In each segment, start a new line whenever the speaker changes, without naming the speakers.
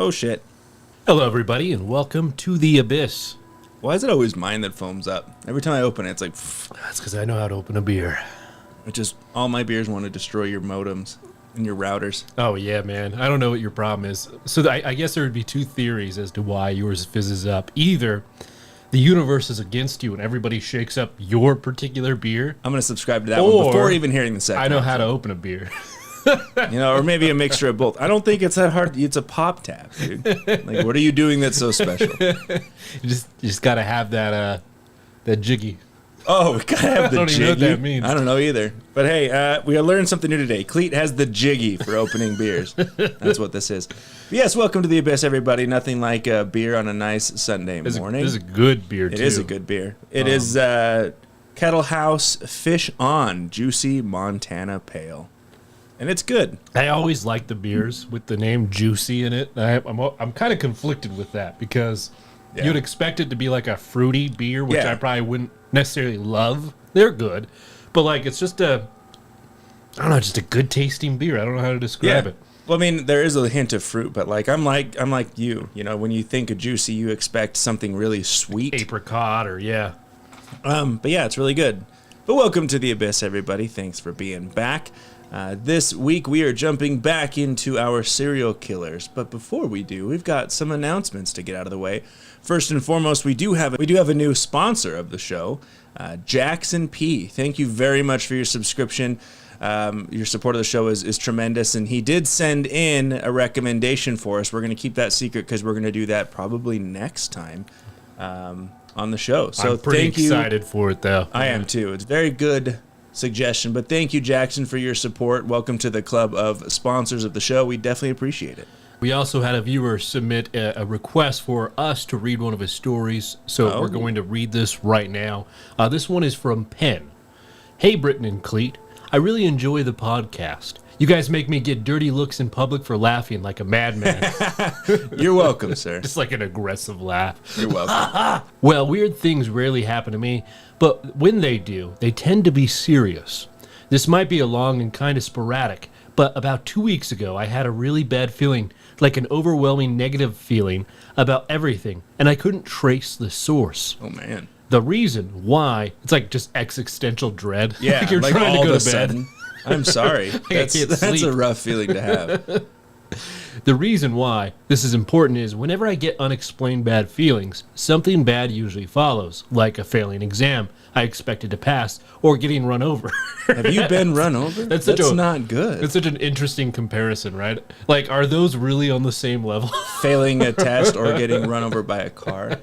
Oh, shit.
Hello, everybody, and welcome to The Abyss.
Why is it always mine that foams up? Every time I open it, it's like...
That's because I know how to open a beer.
It just... All my beers want to destroy your modems and your routers.
Oh, yeah, man. I don't know what your problem is. So I guess there would be two theories as to why yours fizzes up. Either the universe is against you and everybody shakes up your particular beer.
I'm going to subscribe to that one before even hearing the second
I know
one.
how to open a beer.
Or maybe a mixture of both. I don't think it's that hard. It's a pop tap, dude. Like, what are you doing that's so special?
You just got to have that jiggy.
Oh, we gotta have the jiggy. I
don't even know what that means.
I don't know either. But hey, we learned something new today. Cleet has the jiggy for opening beers. That's what this is. But yes, welcome to the Abyss, everybody. Nothing like a beer on a nice Sunday morning.
This is a good beer, too.
It is a good beer. It is Kettle House Fish On Juicy Montana Pale. And it's good.
I always like the beers with the name Juicy in it. I'm kind of conflicted with that because you'd expect it to be like a fruity beer, which I probably wouldn't necessarily love. They're good, but like it's just just a good tasting beer. I don't know how to describe it.
Well, I mean, there is a hint of fruit, but like I'm like you. You know, when you think of juicy, you expect something really sweet,
apricot or
But yeah, it's really good. But welcome to the Abyss, everybody. Thanks for being back. This week we are jumping back into our serial killers, but before we do, we've got some announcements to get out of the way. First and foremost, we do have a new sponsor of the show, Jackson P. Thank you very much for your subscription. Your support of the show is tremendous, and he did send in a recommendation for us. We're going to keep that secret because we're going to do that probably next time on the show. So
I'm pretty excited for it, though.
I am too. It's very good suggestion, but thank you, Jackson, for your support. Welcome to the club of sponsors of the show. We definitely appreciate it.
We also had a viewer submit a request for us to read one of his stories, so we're going to read this right now. This one is from Penn. Hey, Britton and Cleet. I really enjoy the podcast. You guys make me get dirty looks in public for laughing like a madman.
You're welcome, sir.
Just like an aggressive laugh.
You're welcome.
Well, weird things rarely happen to me, but when they do, they tend to be serious. This might be long and kind of sporadic, but about 2 weeks ago, I had a really bad feeling, like an overwhelming negative feeling about everything, and I couldn't trace the source.
Oh, man.
The reason why, it's like just existential dread.
Yeah,
like you're trying to go to bed.
Sudden, I'm sorry. That's a rough feeling to have.
The reason why this is important is whenever I get unexplained bad feelings, something bad usually follows, like a failing exam I expected to pass or getting run over.
Have you been run over? That's not good.
It's such an interesting comparison, right? Like, are those really on the same level?
Failing a test or getting run over by a car?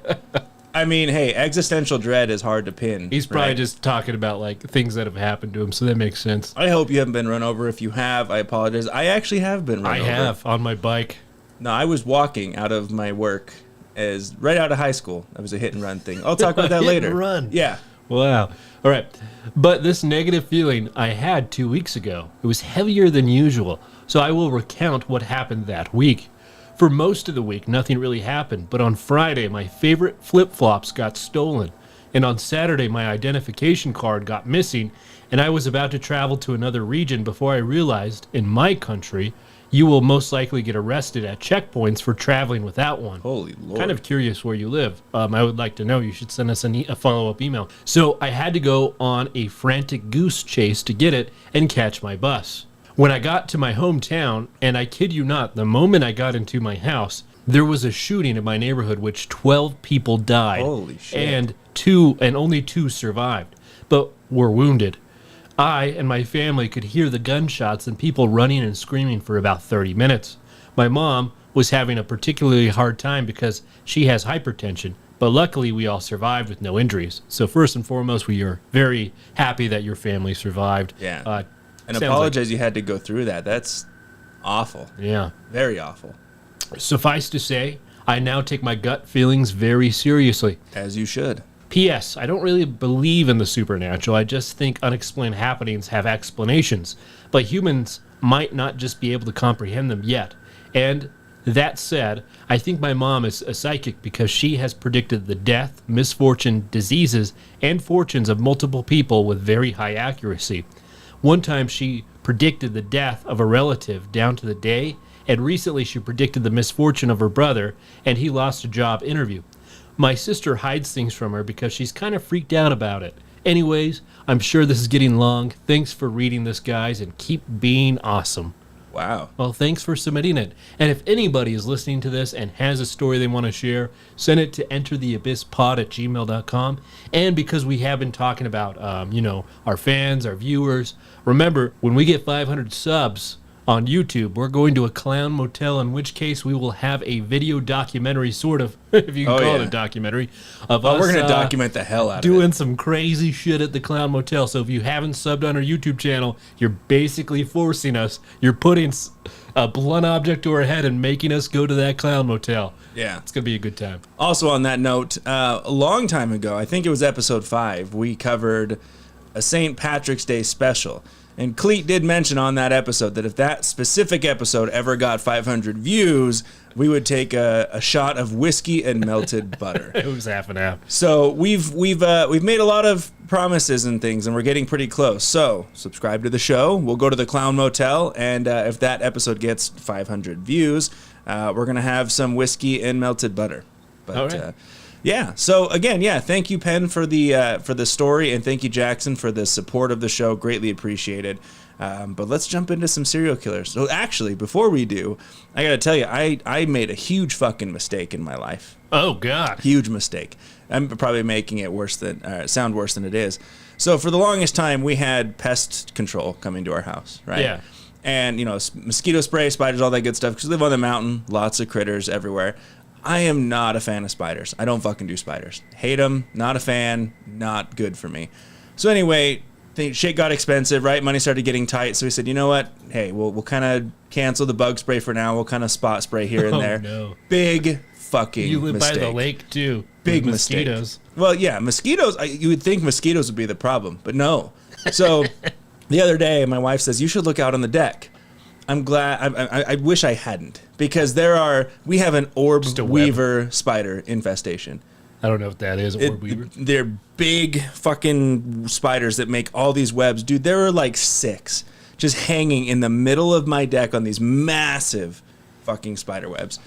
I mean, hey, existential dread is hard to pin.
He's probably just talking about, like, things that have happened to him, so that makes sense.
I hope you haven't been run over. If you have, I apologize. I actually have been run over.
I have, on my bike.
No, I was walking out of my work right out of high school. That was a hit and run thing. I'll talk about that later.
Hit and run.
Yeah.
Wow. All right. But this negative feeling I had 2 weeks ago, it was heavier than usual, so I will recount what happened that week. For most of the week, nothing really happened, but on Friday, my favorite flip-flops got stolen, and on Saturday, my identification card got missing, and I was about to travel to another region before I realized, in my country, you will most likely get arrested at checkpoints for traveling without one.
Holy Lord.
Kind of curious where you live. I would like to know. You should send us a follow-up email. So I had to go on a frantic goose chase to get it and catch my bus. When I got to my hometown, and I kid you not, the moment I got into my house, there was a shooting in my neighborhood which 12 people died.
Holy shit.
And only 2 survived, but were wounded. I and my family could hear the gunshots and people running and screaming for about 30 minutes. My mom was having a particularly hard time because she has hypertension, but luckily we all survived with no injuries. So first and foremost, we are very happy that your family survived.
Yeah. And apologize you had to go through that. That's awful.
Yeah.
Very awful.
Suffice to say, I now take my gut feelings very seriously.
As you should.
P.S. I don't really believe in the supernatural. I just think unexplained happenings have explanations. But humans might not just be able to comprehend them yet. And that said, I think my mom is a psychic because she has predicted the death, misfortune, diseases, and fortunes of multiple people with very high accuracy. One time she predicted the death of a relative down to the day and recently she predicted the misfortune of her brother, and he lost a job interview. My sister hides things from her because she's kind of freaked out about it. Anyways, I'm sure this is getting long. Thanks for reading this, guys, and keep being awesome.
Wow.
Well, thanks for submitting it. And if anybody is listening to this and has a story they want to share, send it to entertheabysspod@gmail.com. And because we have been talking about, our fans, our viewers, remember, when we get 500 subs on YouTube, we're going to a clown motel, in which case we will have a video documentary, sort of, if you can call it a documentary, of us.
We're going to document the hell out of it.
Doing some crazy shit at the clown motel. So if you haven't subbed on our YouTube channel, you're basically forcing us. You're putting a blunt object to our head and making us go to that clown motel.
Yeah.
It's going to be a good time.
Also on that note, a long time ago, I think it was episode 5, we covered a St. Patrick's Day special. And Cleet did mention on that episode that if that specific episode ever got 500 views, we would take a shot of whiskey and melted butter.
It was half and half.
So we've made a lot of promises and things, and we're getting pretty close. So subscribe to the show. We'll go to the Clown Motel, and if that episode gets 500 views, we're gonna have some whiskey and melted butter. But
all right.
yeah. So again, thank you, Penn, for the story, and thank you, Jackson, for the support of the show. Greatly appreciated. But let's jump into some serial killers. So actually, before we do, I gotta tell you, I made a huge fucking mistake in my life.
Oh God.
Huge mistake. I'm probably making it sound worse than it is. So for the longest time, we had pest control coming to our house, right?
Yeah.
And mosquito spray, spiders, all that good stuff. Because we live on the mountain, lots of critters everywhere. I am not a fan of spiders. I don't fucking do spiders. Hate them. Not a fan. Not good for me. So anyway, shit got expensive, right? Money started getting tight. So we said, you know what? Hey, we'll kind of cancel the bug spray for now. We'll kind of spot spray here and there.
No.
Big fucking
You live
mistake.
by the lake too.
Big
with
mistake.
Mosquitoes.
Well, yeah, mosquitoes. You would think mosquitoes would be the problem, but no. So the other day, my wife says, you should look out on the deck. I'm glad. I wish I hadn't, because we have an orb weaver spider infestation.
I don't know what that is. Orb weaver.
They're big fucking spiders that make all these webs. Dude, there are like 6 just hanging in the middle of my deck on these massive fucking spider webs.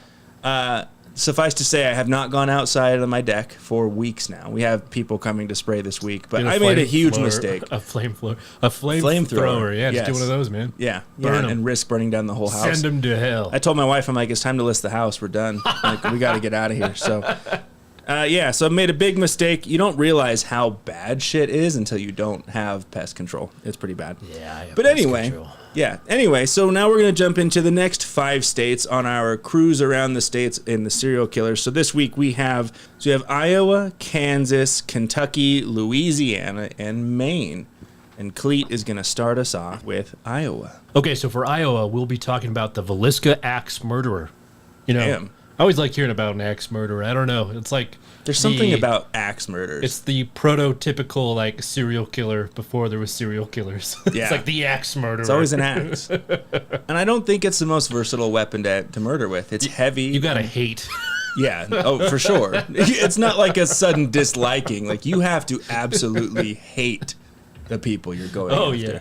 Suffice to say, I have not gone outside on my deck for weeks now. We have people coming to spray this week, but I made a huge mistake.
A flamethrower. Yeah, just do one of those, man.
Yeah,
Burn 'em.
And risk burning down the whole house.
Send them to hell.
I told my wife, I'm like, it's time to list the house. We're done. Like, we got to get out of here. So, so I made a big mistake. You don't realize how bad shit is until you don't have pest control. It's pretty bad.
Yeah, I have
but
pest
anyway,
control.
Anyway, so now we're going to jump into the next 5 states on our cruise around the states in the serial killers. So this week we have Iowa, Kansas, Kentucky, Louisiana, and Maine. And Cleet is going to start us off with Iowa.
Okay, so for Iowa, we'll be talking about the Villisca axe murderer.
Damn.
I always like hearing about an axe murderer. I don't know. It's like
there's something about axe murders.
It's the prototypical like serial killer before there was serial killers.
Yeah.
It's like the axe murderer.
It's always an axe. And I don't think it's the most versatile weapon to murder with. It's heavy.
You gotta hate.
Yeah. Oh, for sure. It's not like a sudden disliking. Like, you have to absolutely hate the people you're going after.
Yeah.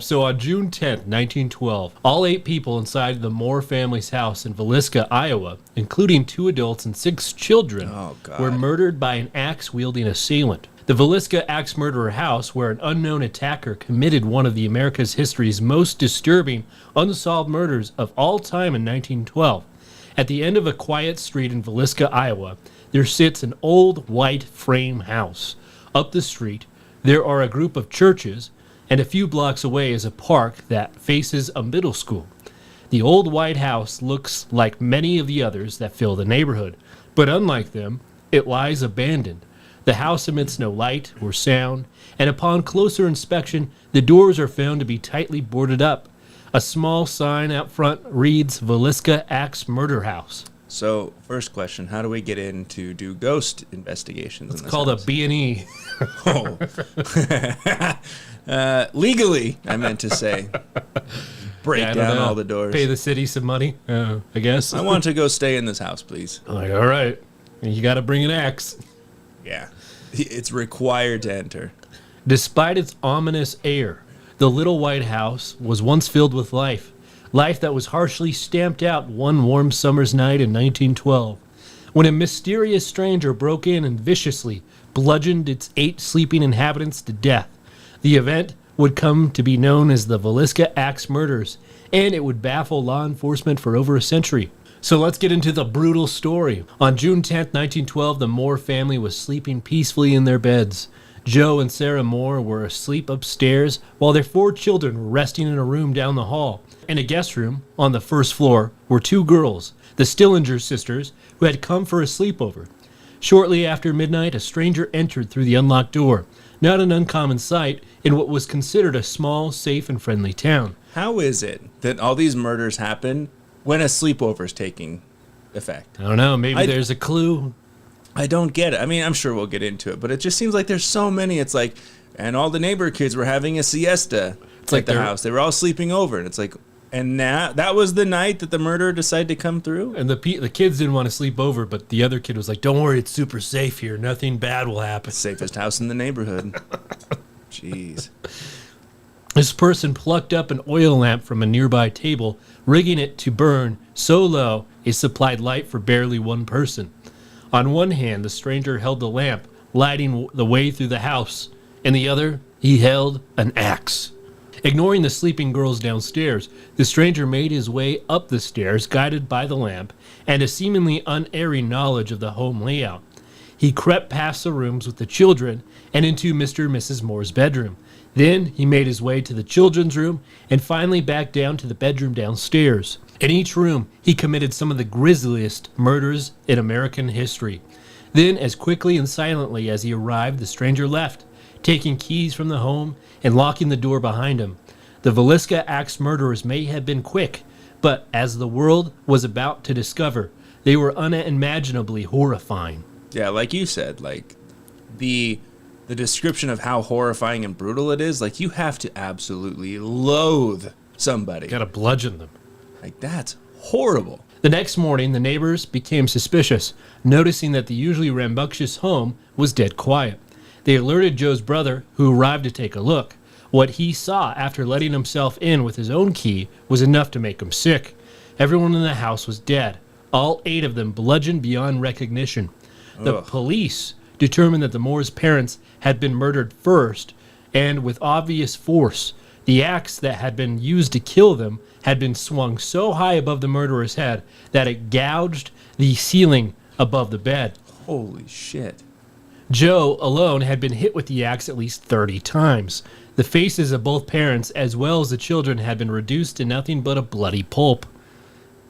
So on June 10th, 1912, all 8 people inside the Moore family's house in Villisca, Iowa, including 2 adults and 6 children, were murdered by an axe-wielding assailant. The Villisca axe murderer house, where an unknown attacker committed one of the America's history's most disturbing unsolved murders of all time in 1912. At the end of a quiet street in Villisca, Iowa, there sits an old white frame house. Up the street, there are a group of churches, and a few blocks away is a park that faces a middle school. The old white house looks like many of the others that fill the neighborhood, but unlike them, it lies abandoned. The house emits no light or sound, and upon closer inspection, the doors are found to be tightly boarded up. A small sign out front reads Villisca Axe Murder House.
So, first question, how do we get in to do ghost investigations?
It's called a B&E.
Oh. Legally, I meant to say. Break down all the doors.
Pay the city some money, I guess.
I want to go stay in this house, please.
Like, all right. You got to bring an axe.
Yeah. It's required to enter.
Despite its ominous air, the little white house was once filled with life. life that was harshly stamped out one warm summer's night in 1912, when a mysterious stranger broke in and viciously bludgeoned its 8 sleeping inhabitants to death. The event would come to be known as the Villisca Axe Murders, and it would baffle law enforcement for over a century. So let's get into the brutal story. On June 10th, 1912, the Moore family was sleeping peacefully in their beds. Joe and Sarah Moore were asleep upstairs while their 4 children were resting in a room down the hall. In a guest room on the first floor were 2 girls, the Stillinger sisters, who had come for a sleepover. Shortly after midnight, a stranger entered through the unlocked door, not an uncommon sight in what was considered a small, safe, and friendly town.
How is it that all these murders happen when a sleepover is taking effect?
I don't know, maybe there's a clue.
I don't get it. I mean, I'm sure we'll get into it, but it just seems like there's so many. It's like, and all the neighbor kids were having a siesta at the house. They were all sleeping over, and it's like, and that was the night that the murderer decided to come through?
And the kids didn't want to sleep over, but the other kid was like, don't worry, it's super safe here. Nothing bad will happen.
Safest house in the neighborhood. Jeez.
This person plucked up an oil lamp from a nearby table, rigging it to burn so low it supplied light for barely one person. On one hand, the stranger held the lamp, lighting the way through the house. In the other, he held an axe. Ignoring the sleeping girls downstairs, the stranger made his way up the stairs, guided by the lamp and a seemingly unerring knowledge of the home layout. He crept past the rooms with the children and into Mr. and Mrs. Moore's bedroom. Then he made his way to the children's room and finally back down to the bedroom downstairs. In each room, he committed some of the grisliest murders in American history. Then, as quickly and silently as he arrived, the stranger left, taking keys from the home and locking the door behind him. The Villisca Axe murderers may have been quick, but as the world was about to discover, they were unimaginably horrifying.
Yeah, like you said, like the description of how horrifying and brutal it is, like you have to absolutely loathe somebody.
Gotta bludgeon them.
Like that's horrible.
The next morning, the neighbors became suspicious, noticing that the usually rambunctious home was dead quiet. They alerted Joe's brother, who arrived to take a look. What he saw after letting himself in with his own key was enough to make him sick. Everyone in the house was dead, all 8 of them bludgeoned beyond recognition. The police determined that the Moore's parents had been murdered first, and with obvious force. The axe that had been used to kill them had been swung so high above the murderer's head that it gouged the ceiling above the bed.
Holy shit.
Joe alone had been hit with the axe at least 30 times. The faces of both parents as well as the children had been reduced to nothing but a bloody pulp.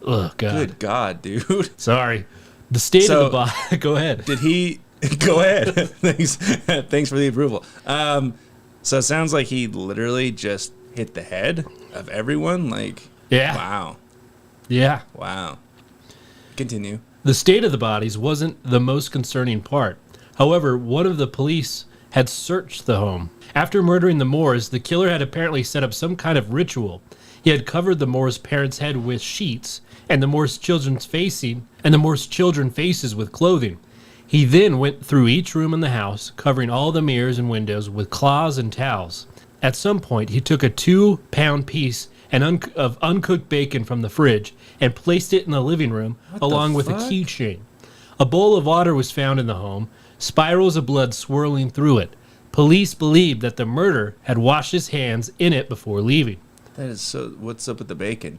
Ugh, God.
Good God, dude.
Sorry. The state of the body... Go ahead.
Did he... Go ahead. Thanks. Thanks for the approval. So it sounds like he literally just hit the head of everyone? Like...
Yeah.
Wow.
Yeah.
Wow. Continue.
The state of the bodies wasn't the most concerning part. However, one of the police had searched the home. After murdering the Moores, the killer had apparently set up some kind of ritual. He had covered the Moores' parents' head with sheets, and the Moores' children's faces with clothing. He then went through each room in the house, covering all the mirrors and windows with cloths and towels. At some point, he took a 2-pound piece of uncooked bacon from the fridge and placed it in the living room along with a keychain. A bowl of water was found in the home, spirals of blood swirling through it. Police believed that the murderer had washed his hands in it before leaving.
That is so... What's up with the bacon?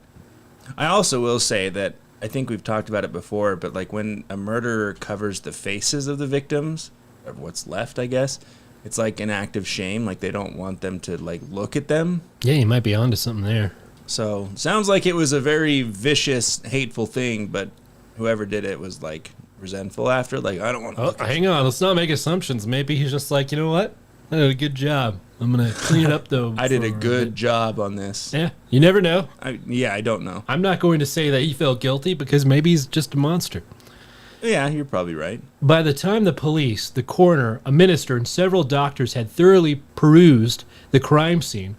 I also will say that I think we've talked about it before, but like when a murderer covers the faces of the victims, or what's left, I guess, it's like an act of shame. Like they don't want them to like look at them.
Yeah, you might be onto something there.
So sounds like it was a very vicious, hateful thing, but whoever did it was like resentful after. Like I don't want to.
Oh, hang on, let's not make assumptions. Maybe he's just like, you know what? I did a good job. I'm gonna clean it up though.
I did a good job on this.
Yeah, you never know.
I don't know.
I'm not going to say that he felt guilty because maybe he's just a monster.
Yeah, you're probably right.
By the time the police, the coroner, a minister, and several doctors had thoroughly perused the crime scene,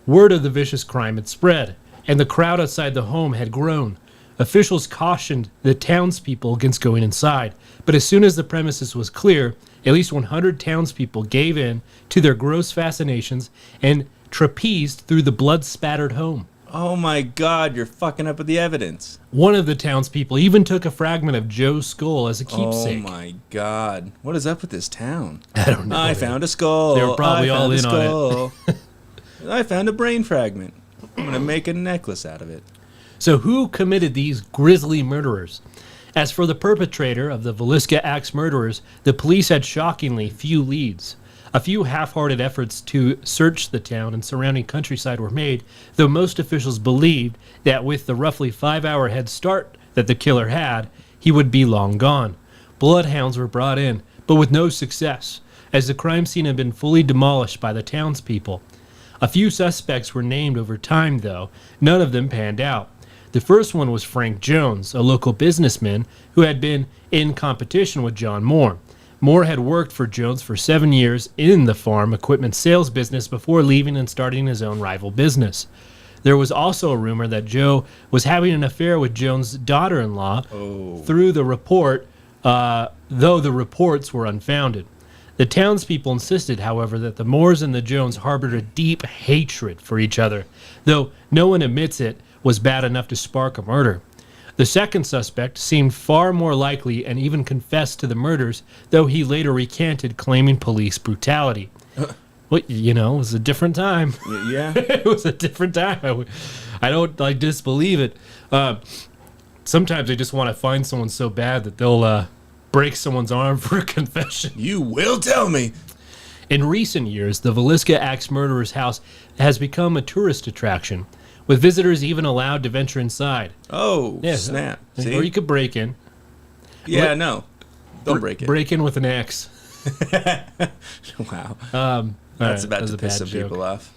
word of the vicious crime had spread, and the crowd outside the home had grown. Officials cautioned the townspeople against going inside, but as soon as the premises was clear, at least 100 townspeople gave in to their gross fascinations and trapezed through the blood-spattered home.
Oh my God, you're fucking up with the evidence.
One of the townspeople even took a fragment of Joe's skull as a keepsake.
Oh my God. What is up with this town?
I don't know.
I found a skull.
They were probably all in on
it. I found a brain fragment. I'm going to make a necklace out of it.
So who committed these grisly murderers? As for the perpetrator of the Villisca Axe murderers, the police had shockingly few leads. A few half-hearted efforts to search the town and surrounding countryside were made, though most officials believed that with the roughly 5-hour head start that the killer had, he would be long gone. Bloodhounds were brought in, but with no success, as the crime scene had been fully demolished by the townspeople. A few suspects were named over time, though. None of them panned out. The first one was Frank Jones, a local businessman who had been in competition with John Moore. Moore had worked for Jones for 7 years in the farm equipment sales business before leaving and starting his own rival business. There was also a rumor that Joe was having an affair with Jones' daughter-in-law through the report, though the reports were unfounded. The townspeople insisted, however, that the Moores and the Jones harbored a deep hatred for each other, though no one admits it was bad enough to spark a murder. The second suspect seemed far more likely and even confessed to the murders, though he later recanted, claiming police brutality. Well, you know, it was a different time.
Yeah.
It was a different time. I don't disbelieve it. Sometimes I just want to find someone so bad that they'll break someone's arm for a confession.
You will tell me.
In recent years, the Villisca Axe murderer's house has become a tourist attraction, with visitors even allowed to venture inside.
Oh, yeah, snap. See?
Or you could break in.
Yeah, no. Don't break it.
Break in with an axe.
Wow.
That's
about to piss some people off.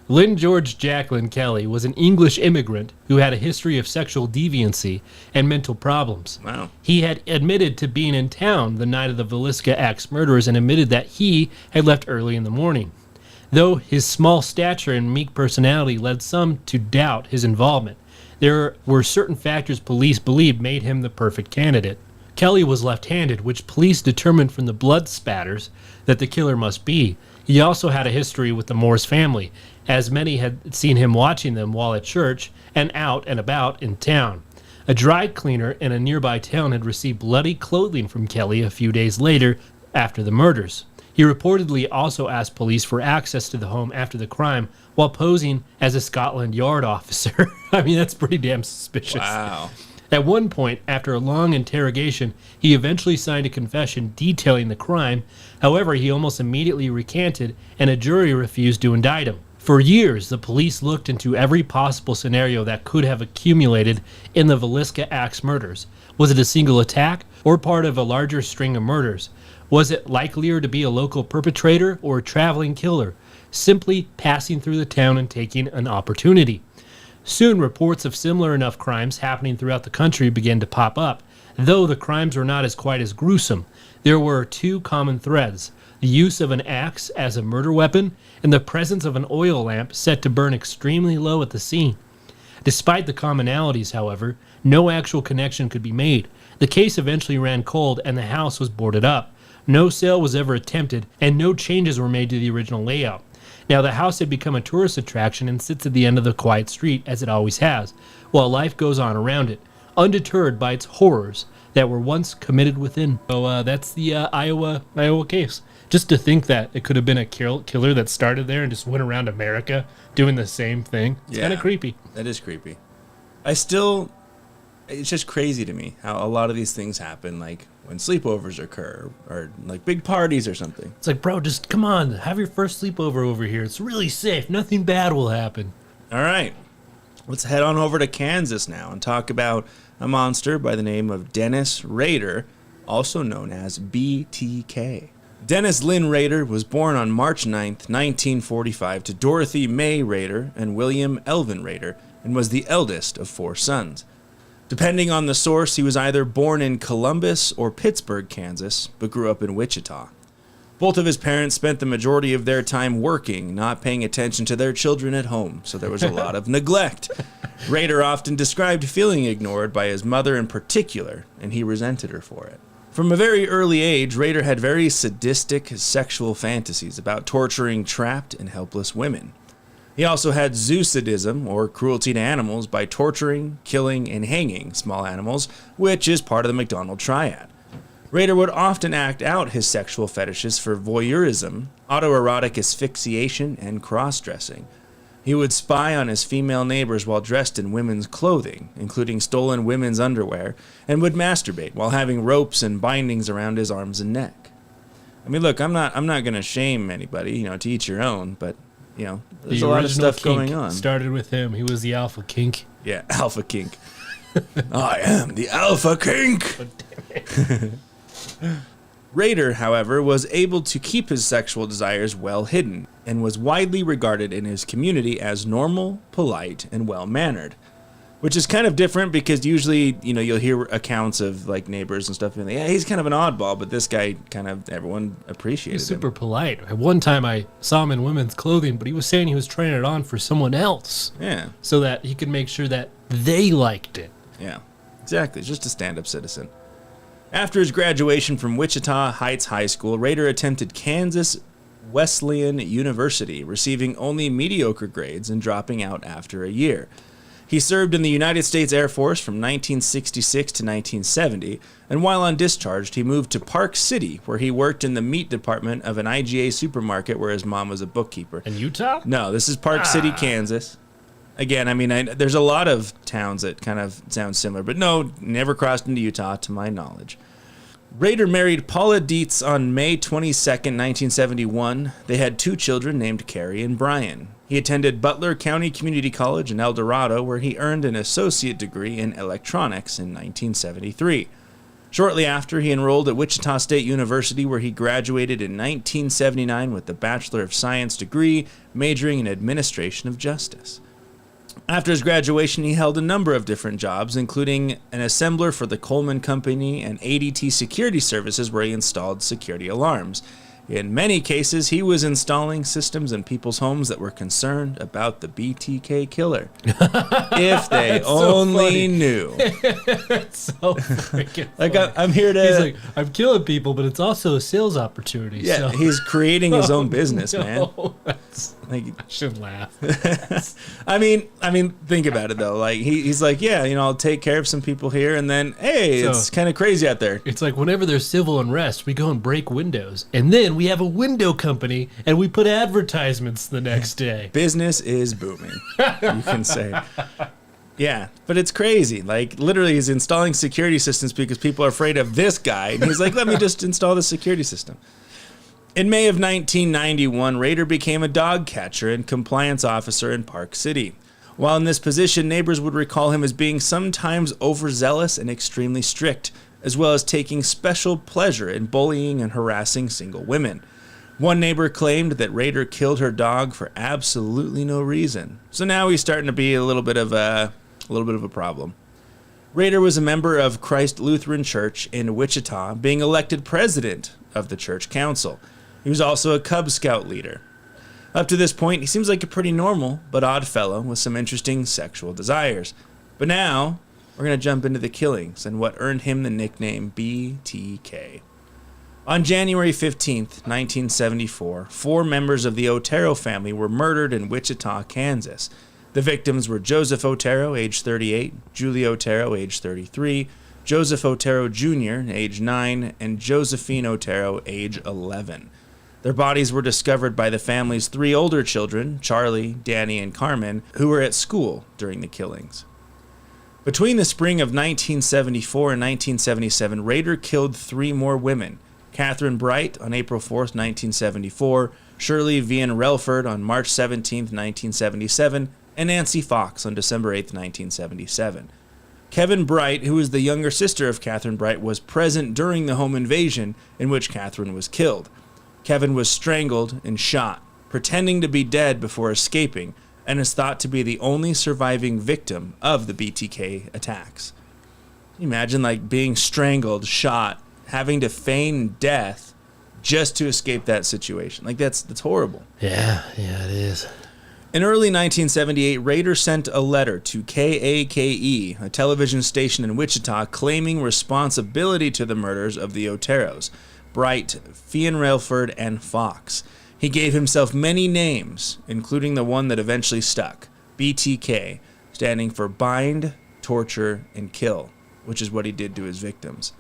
Lynn George Jacqueline Kelly was an English immigrant who had a history of sexual deviancy and mental problems.
Wow.
He had admitted to being in town the night of the Villisca Axe murders and admitted that he had left early in the morning. Though his small stature and meek personality led some to doubt his involvement, there were certain factors police believed made him the perfect candidate. Kelly was left-handed, which police determined from the blood spatters that the killer must be. He also had a history with the Moores family, as many had seen him watching them while at church and out and about in town. A dry cleaner in a nearby town had received bloody clothing from Kelly a few days later after the murders. He reportedly also asked police for access to the home after the crime while posing as a Scotland Yard officer. I mean, that's pretty damn suspicious.
Wow.
At one point, after a long interrogation, he eventually signed a confession detailing the crime. However, he almost immediately recanted, and a jury refused to indict him. For years, the police looked into every possible scenario that could have accumulated in the Villisca Axe murders. Was it a single attack or part of a larger string of murders? Was it likelier to be a local perpetrator or a traveling killer, simply passing through the town and taking an opportunity? Soon, reports of similar enough crimes happening throughout the country began to pop up. Though the crimes were not quite as gruesome, there were two common threads: the use of an axe as a murder weapon and the presence of an oil lamp set to burn extremely low at the scene. Despite the commonalities, however, no actual connection could be made. The case eventually ran cold and the house was boarded up. No sale was ever attempted, and no changes were made to the original layout. Now, the house had become a tourist attraction and sits at the end of the quiet street, as it always has, while life goes on around it, undeterred by its horrors that were once committed within. So that's the Iowa case. Just to think that it could have been a killer that started there and just went around America doing the same thing. It's kind of creepy.
That is creepy. It's just crazy to me how a lot of these things happen, like when sleepovers occur or like big parties or something.
It's like, bro, just come on, have your first sleepover over here. It's really safe. Nothing bad will happen.
All right. Let's head on over to Kansas now and talk about a monster by the name of Dennis Rader, also known as BTK. Dennis Lynn Rader was born on March 9th, 1945 to Dorothy May Rader and William Elvin Rader, and was the eldest of 4 sons. Depending on the source, he was either born in Columbus or Pittsburgh, Kansas, but grew up in Wichita. Both of his parents spent the majority of their time working, not paying attention to their children at home, so there was a lot of neglect. Rader often described feeling ignored by his mother in particular, and he resented her for it. From a very early age, Rader had very sadistic sexual fantasies about torturing trapped and helpless women. He also had zoosadism, or cruelty to animals, by torturing, killing, and hanging small animals, which is part of the McDonald triad. Rader would often act out his sexual fetishes for voyeurism, autoerotic asphyxiation, and cross-dressing. He would spy on his female neighbors while dressed in women's clothing, including stolen women's underwear, and would masturbate while having ropes and bindings around his arms and neck. I mean, look, I'm not going to shame anybody, to each your own, but, there's a lot of stuff going on.
Started with him. He was the alpha kink.
Yeah, alpha kink. I am the alpha kink!
Oh, damn it.
Rader, however, was able to keep his sexual desires well hidden, and was widely regarded in his community as normal, polite, and well-mannered. Which is kind of different because usually, you'll hear accounts of like neighbors and stuff, and yeah, he's kind of an oddball, but this guy everyone appreciated
He's super
him.
polite. At one time I saw him in women's clothing, but he was saying he was trying it on for someone else.
Yeah.
So that he could make sure that they liked it.
Yeah, exactly. Just a stand-up citizen. After his graduation from Wichita Heights High School, Rader attended Kansas Wesleyan University, receiving only mediocre grades and dropping out after a year. He served in the United States Air Force from 1966 to 1970, and while on discharge, he moved to Park City, where he worked in the meat department of an IGA supermarket where his mom was a bookkeeper.
In Utah?
No, this is Park City, Kansas. Again, there's a lot of towns that kind of sound similar, but no, never crossed into Utah to my knowledge. Rader married Paula Dietz on May 22nd, 1971. They had 2 children named Carrie and Brian. He attended Butler County Community College in El Dorado, where he earned an associate degree in electronics in 1973. Shortly after, he enrolled at Wichita State University, where he graduated in 1979 with the Bachelor of Science degree, majoring in Administration of Justice. After his graduation, he held a number of different jobs, including an assembler for the Coleman Company and ADT Security Services, where he installed security alarms. In many cases, he was installing systems in people's homes that were concerned about the BTK killer. If they only knew.
It's so freaking
Like, I'm here to...
He's like, I'm killing people, but it's also a sales opportunity.
Yeah,
so.
he's creating his own business,
No,
man.
I should laugh.
I mean, think about it though. Like he's like, yeah, I'll take care of some people here, and then, hey,
So-
it's kind of crazy out there.
It's like whenever there's civil unrest, we go and break windows. And then we have a window company and we put advertisements the next day.
Business is booming, you can say. Yeah, but it's crazy. Like, literally, he's installing security systems because people are afraid of this guy. And he's like, let me just install the security system. In May of 1991, Rader became a dog catcher and compliance officer in Park City. While in this position, neighbors would recall him as being sometimes overzealous and extremely strict, as well as taking special pleasure in bullying and harassing single women. One neighbor claimed that Rader killed her dog for absolutely no reason. So now he's starting to be a little bit of a problem. Rader was a member of Christ Lutheran Church in Wichita, being elected president of the church council. He was also a Cub Scout leader. Up to this point, he seems like a pretty normal but odd fellow with some interesting sexual desires. But now, we're going to jump into the killings and what earned him the nickname BTK. On January 15th, 1974, 4 members of the Otero family were murdered in Wichita, Kansas. The victims were Joseph Otero, age 38, Julie Otero, age 33, Joseph Otero Jr., age 9, and Josephine Otero, age 11. Their bodies were discovered by the family's 3 older children, Charlie, Danny, and Carmen, who were at school during the killings. Between the spring of 1974 and 1977, Rader killed 3 more women: Catherine Bright on April 4th, 1974, Shirley Vian Relford on March 17th, 1977, and Nancy Fox on December 8th, 1977. Kevin Bright, who was the younger sister of Catherine Bright, was present during the home invasion in which Catherine was killed. Kevin was strangled and shot, pretending to be dead before escaping, and is thought to be the only surviving victim of the BTK attacks. Can you imagine, being strangled, shot, having to feign death just to escape that situation? That's horrible.
Yeah, it is.
In early 1978, Rader sent a letter to KAKE, a television station in Wichita, claiming responsibility to the murders of the Oteros, Bright, Fian Relford, and Fox. He gave himself many names, including the one that eventually stuck, BTK, standing for bind, torture, and kill, which is what he did to his victims.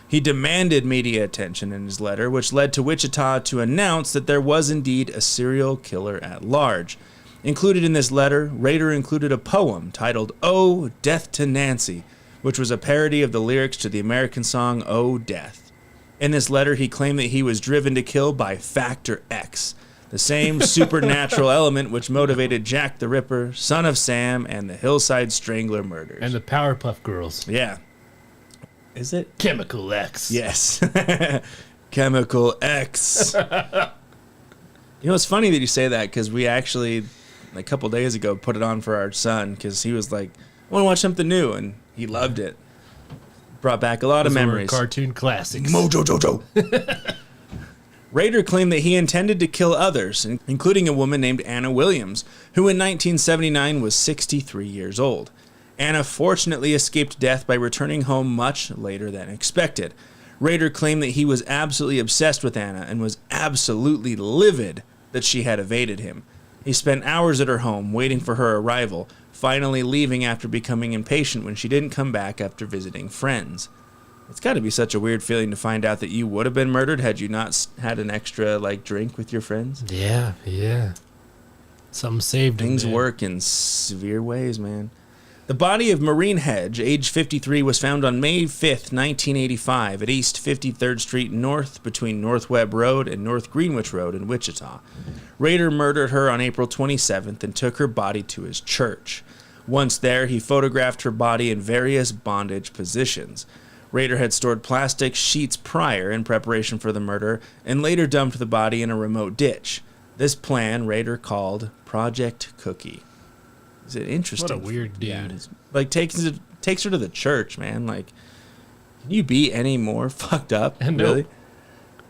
He demanded media attention in his letter, which led to Wichita to announce that there was indeed a serial killer at large. Included in this letter, Rader included a poem titled "Oh, Death to Nancy," which was a parody of the lyrics to the American song "Oh, Death." In this letter, he claimed that he was driven to kill by Factor X, the same supernatural element which motivated Jack the Ripper, Son of Sam, and the Hillside Strangler murders.
And the Powerpuff Girls.
Yeah. Is it?
Chemical X.
Yes. Chemical X. You know, it's funny that you say that, because we actually, a couple days ago, put it on for our son, because he was like, I want to watch something new, and he loved it. Brought back a lot of memories.
Cartoon classics.
Mojo Jojo. Rader claimed that he intended to kill others, including a woman named Anna Williams, who in 1979 was 63 years old. Anna fortunately escaped death by returning home much later than expected. Rader claimed that he was absolutely obsessed with Anna and was absolutely livid that she had evaded him. He spent hours at her home waiting for her arrival, finally leaving after becoming impatient when she didn't come back after visiting friends. It's got to be such a weird feeling to find out that you would have been murdered had you not had an extra drink with your friends.
Yeah. Some saved him.
Things work in severe ways, man. The body of Maureen Hedge, age 53, was found on May 5th, 1985 at East 53rd Street North between North Webb Road and North Greenwich Road in Wichita. Rader murdered her on April 27th and took her body to his church. Once there, he photographed her body in various bondage positions. Rader had stored plastic sheets prior in preparation for the murder and later dumped the body in a remote ditch. This plan Rader called Project Cookie. Is it interesting?
What a weird dude.
Yeah, takes her to the church, man. Like, can you be any more fucked up?
Nope.
Really?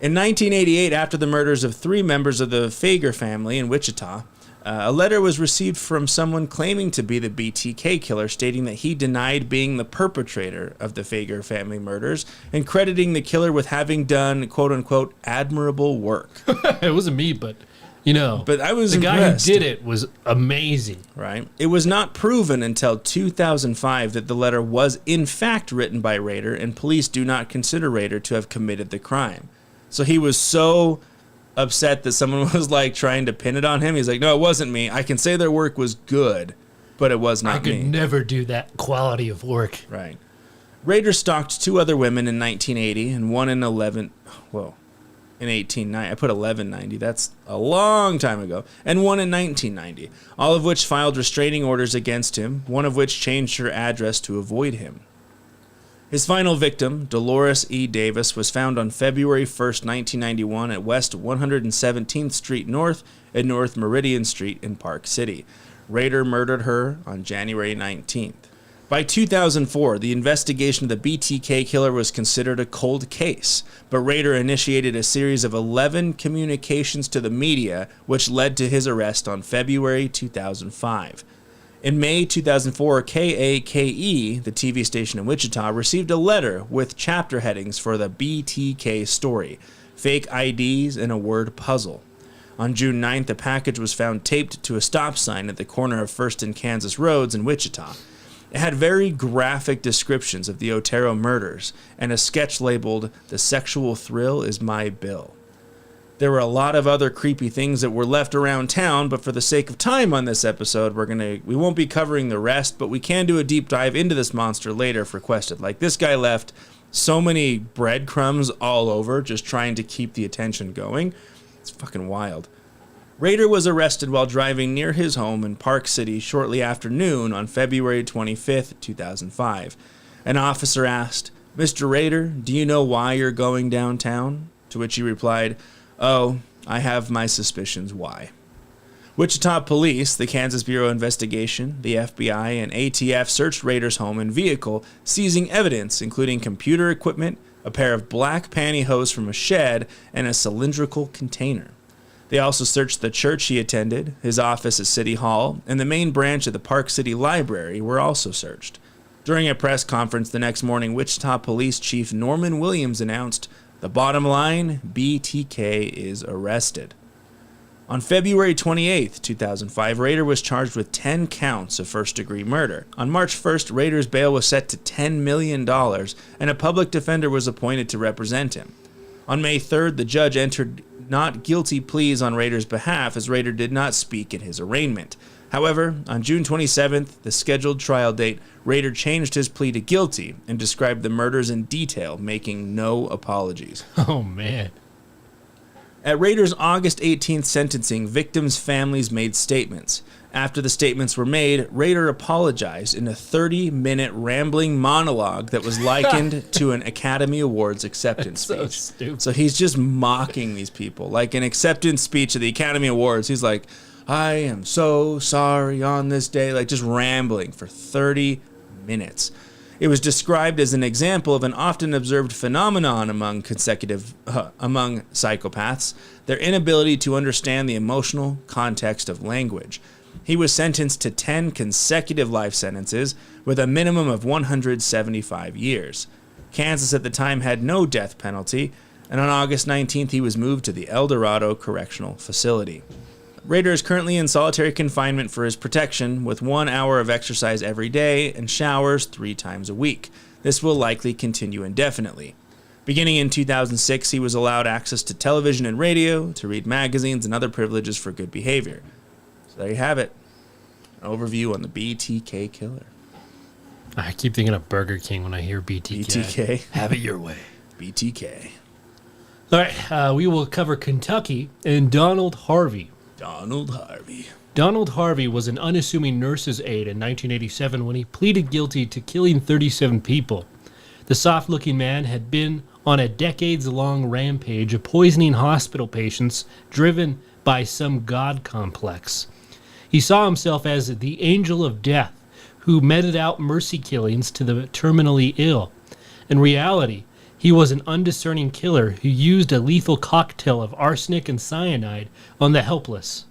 In 1988, after the murders of 3 members of the Fager family in Wichita, a letter was received from someone claiming to be the BTK killer, stating that he denied being the perpetrator of the Fager family murders and crediting the killer with having done, quote-unquote, admirable work.
It wasn't me, but,
But I was
the
impressed.
guy who did it was amazing.
Right. It was not proven until 2005 that the letter was in fact written by Rader, and police do not consider Rader to have committed the crime. So he was so upset that someone was trying to pin it on him. He's like, no, it wasn't me. I can say their work was good, but it was not me.
I could never do that quality of work.
Right. Rader stalked 2 other women in 1980 and one in 1890. I put 1190. That's a long time ago. And one in 1990, all of which filed restraining orders against him, one of which changed her address to avoid him. His final victim, Dolores E. Davis, was found on February 1st, 1991 at West 117th Street North and North Meridian Street in Park City. Rader murdered her on January 19th. By 2004, the investigation of the BTK killer was considered a cold case, but Rader initiated a series of 11 communications to the media, which led to his arrest on February 2005. In May 2004, KAKE, the TV station in Wichita, received a letter with chapter headings for the BTK story, fake IDs, and a word puzzle. On June 9th, a package was found taped to a stop sign at the corner of First and Kansas Roads in Wichita. It had very graphic descriptions of the Otero murders and a sketch labeled, "The Sexual Thrill is My Bill." There were a lot of other creepy things that were left around town, but for the sake of time on this episode, we won't be covering the rest, but we can do a deep dive into this monster later if requested. This guy left so many breadcrumbs all over just trying to keep the attention going. It's fucking wild. Rader was arrested while driving near his home in Park City shortly after noon on February 25th, 2005. An officer asked, "Mr. Rader, do you know why you're going downtown?" To which he replied, "Oh, I have my suspicions why." Wichita Police, the Kansas Bureau of Investigation, the FBI, and ATF searched Rader's home and vehicle, seizing evidence including computer equipment, a pair of black pantyhose from a shed, and a cylindrical container. They also searched the church he attended, his office at City Hall, and the main branch of the Park City Library were also searched. During a press conference the next morning, Wichita Police Chief Norman Williams announced, "The bottom line, BTK is arrested." On February 28, 2005, Rader was charged with 10 counts of first-degree murder. On March 1st, Rader's bail was set to $10 million, and a public defender was appointed to represent him. On May 3rd, the judge entered not guilty pleas on Rader's behalf, as Rader did not speak at his arraignment. However, on June 27th, the scheduled trial date, Rader changed his plea to guilty and described the murders in detail, making no apologies.
Oh, man.
At Rader's August 18th sentencing, victims' families made statements. After the statements were made, Rader apologized in a 30-minute rambling monologue that was likened to an Academy Awards acceptance speech.
So stupid.
So he's just mocking these people. Like an acceptance speech at the Academy Awards, he's like, I am so sorry on this day, like just rambling for 30 minutes. It was described as an example of an often observed phenomenon among psychopaths, their inability to understand the emotional context of language. He was sentenced to 10 consecutive life sentences with a minimum of 175 years. Kansas at the time had no death penalty, and on August 19th he was moved to the El Dorado Correctional Facility. Rader is currently in solitary confinement for his protection, with 1 hour of exercise every day and showers 3 times a week. This will likely continue indefinitely. Beginning in 2006, he was allowed access to television and radio, to read magazines, and other privileges for good behavior. So there you have it. An overview on the BTK killer.
I keep thinking of Burger King when I hear BTK.
BTK.
Have it your way.
BTK.
All right, we will cover Kentucky and Donald Harvey.
Donald Harvey.
Donald Harvey was an unassuming nurse's aide in 1987 when he pleaded guilty to killing 37 people. The soft-looking man had been on a decades-long rampage of poisoning hospital patients driven by some god complex. He saw himself as the angel of death who meted out mercy killings to the terminally ill. In reality, he was an undiscerning killer who used a lethal cocktail of arsenic and cyanide on the helpless.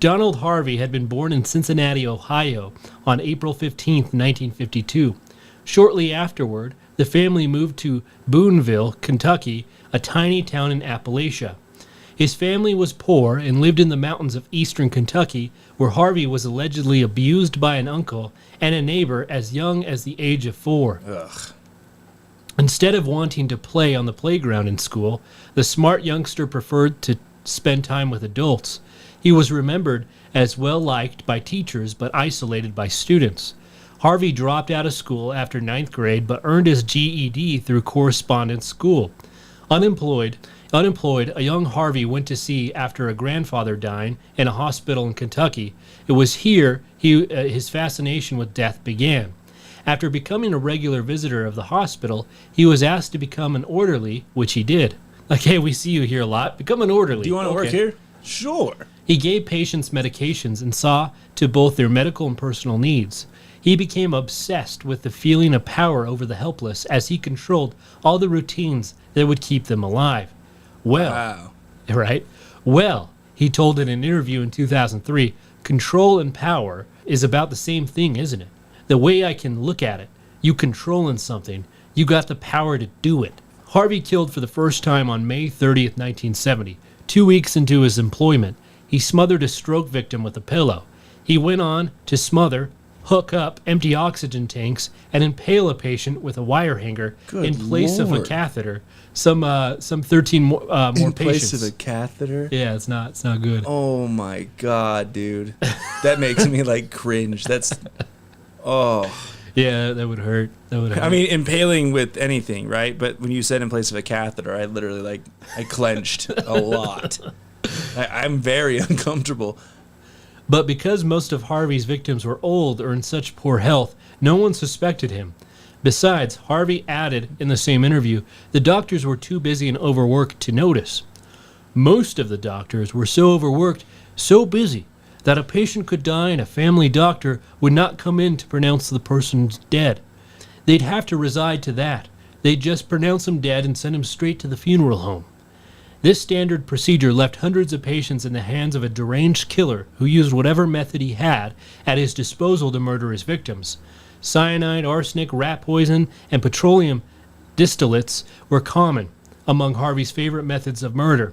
Donald Harvey had been born in Cincinnati, Ohio, on April 15, 1952. Shortly afterward, the family moved to Boonville, Kentucky, a tiny town in Appalachia. His family was poor and lived in the mountains of eastern Kentucky, where Harvey was allegedly abused by an uncle and a neighbor as young as the age of 4.
Ugh.
Instead of wanting to play on the playground in school, the smart youngster preferred to spend time with adults. He was remembered as well-liked by teachers but isolated by students. Harvey dropped out of school after 9th grade but earned his GED through correspondence school. Unemployed, a young Harvey went to sea after a grandfather died in a hospital in Kentucky. It was here his fascination with death began. After becoming a regular visitor of the hospital, he was asked to become an orderly, which he did. Like, hey, we see you here a lot. Become an orderly.
Do you want to work here? Sure.
He gave patients medications and saw to both their medical and personal needs. He became obsessed with the feeling of power over the helpless as he controlled all the routines that would keep them alive. Well, he told in an interview in 2003, control and power is about the same thing, isn't it? The way I can look at it, you controlling something, you got the power to do it. Harvey killed for the first time on May 30th, 1970. 2 weeks into his employment, he smothered a stroke victim with a pillow. He went on to smother, hook up empty oxygen tanks, and impale a patient with a wire hanger in place of a catheter. Some 13 more patients.
In place of a catheter?
Yeah, it's not good.
Oh my god, dude. That makes me like cringe. That's... Oh.
Yeah, that would hurt.
I mean, impaling with anything, right? But when you said in place of a catheter, I literally, I clenched a lot. I'm very uncomfortable.
But because most of Harvey's victims were old or in such poor health, no one suspected him. Besides, Harvey added in the same interview, the doctors were too busy and overworked to notice. Most of the doctors were so overworked, so busy, that a patient could die and a family doctor would not come in to pronounce the person dead. They'd have to reside to that. They'd just pronounce him dead and send him straight to the funeral home. This standard procedure left hundreds of patients in the hands of a deranged killer who used whatever method he had at his disposal to murder his victims. Cyanide, arsenic, rat poison, and petroleum distillates were common among Harvey's favorite methods of murder.